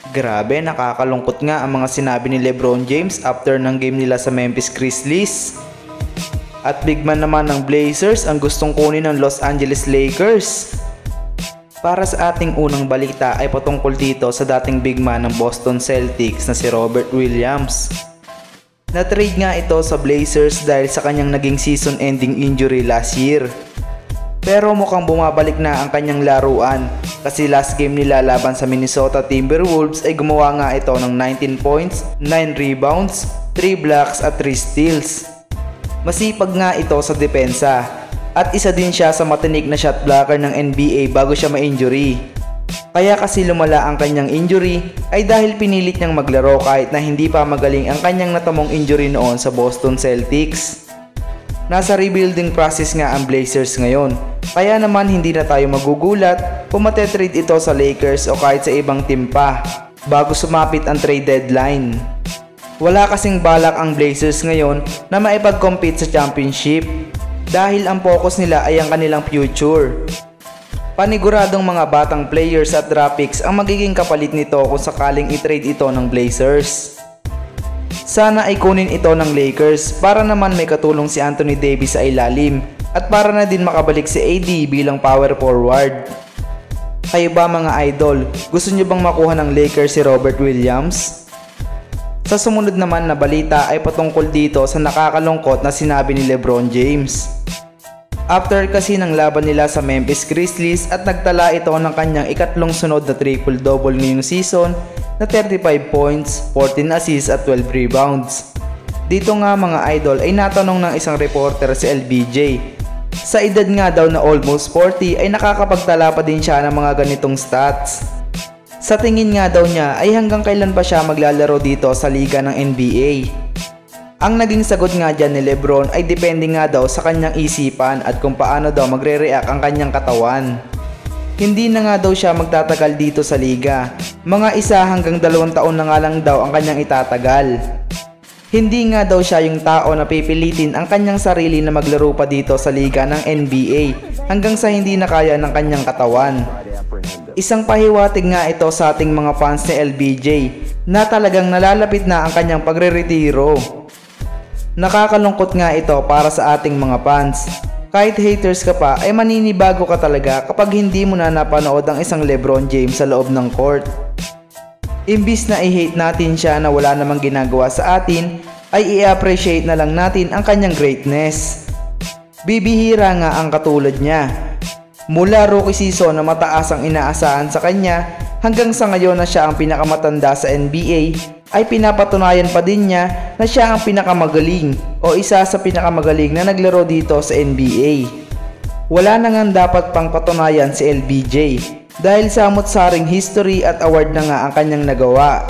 Grabe, nakakalungkot nga ang mga sinabi ni LeBron James after ng game nila sa Memphis Grizzlies. At big man naman ng Blazers ang gustong kunin ng Los Angeles Lakers. Para sa ating unang balita ay patungkol dito sa dating big man ng Boston Celtics na si Robert Williams. Na-trade nga ito sa Blazers dahil sa kanyang naging season-ending injury last year. Pero mukhang bumabalik na ang kanyang laruan kasi last game nila laban sa Minnesota Timberwolves ay gumawa nga ito ng 19 points, 9 rebounds, 3 blocks at 3 steals. Masipag nga ito sa depensa at isa din siya sa matinik na shot blocker ng NBA bago siya ma-injury. Kaya kasi lumala ang kanyang injury ay dahil pinilit niyang maglaro kahit na hindi pa magaling ang kanyang natamong injury noon sa Boston Celtics. Nasa rebuilding process nga ang Blazers ngayon, kaya naman hindi na tayo magugulat kung matetrade ito sa Lakers o kahit sa ibang team pa bago sumapit ang trade deadline. Wala kasing balak ang Blazers ngayon na maipag-compete sa championship dahil ang focus nila ay ang kanilang future. Paniguradong mga batang players at draft picks ang magiging kapalit nito kung sakaling i-trade ito ng Blazers. Sana ay kunin ito ng Lakers para naman may katulong si Anthony Davis sa ilalim at para na din makabalik si AD bilang power forward. Kayo ba mga idol, gusto nyo bang makuha ng Lakers si Robert Williams? Sa sumunod naman na balita ay patungkol dito sa nakakalungkot na sinabi ni LeBron James. After kasi ng laban nila sa Memphis Grizzlies at nagtala ito ng kanyang ikatlong sunod na triple-double ngayong season na 35 points, 14 assists at 12 rebounds. Dito nga mga idol ay natanong ng isang reporter si LBJ. Sa edad nga daw na almost 40 ay nakakapagtala pa din siya ng mga ganitong stats. Sa tingin nga daw niya ay hanggang kailan pa siya maglalaro dito sa liga ng NBA. Ang naging sagot nga dyan ni LeBron ay depende nga daw sa kanyang isipan at kung paano daw magre-react ang kanyang katawan. Hindi na nga daw siya magtatagal dito sa liga. Mga 1 hanggang 2 taon na nga lang daw ang kanyang itatagal. Hindi nga daw siya yung tao na pipilitin ang kanyang sarili na maglaro pa dito sa liga ng NBA hanggang sa hindi na kaya ng kanyang katawan. Isang pahiwatig nga ito sa ating mga fans ni LBJ na talagang nalalapit na ang kanyang pagre-retiro. Nakakalungkot nga ito para sa ating mga fans. Kahit haters ka pa ay maninibago ka talaga kapag hindi mo na napanood ang isang LeBron James sa loob ng court. Imbis na i-hate natin siya na wala namang ginagawa sa atin, ay i-appreciate na lang natin ang kanyang greatness. Bibihira nga ang katulad niya. Mula rookie season na mataas ang inaasahan sa kanya hanggang sa ngayon na siya ang pinakamatanda sa NBA, ay pinapatunayan pa din niya na siya ang pinakamagaling o isa sa pinakamagaling na naglaro dito sa NBA. Wala na nga dapat pang patunayan si LBJ dahil samot-saring history at award na nga ang kanyang nagawa.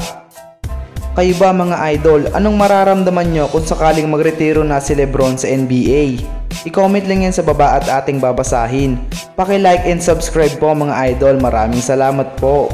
Kayo ba mga idol, anong mararamdaman nyo kung sakaling magretiro na si LeBron sa NBA? I-comment lang yan sa baba at ating babasahin. Paki-like and subscribe po mga idol, maraming salamat po.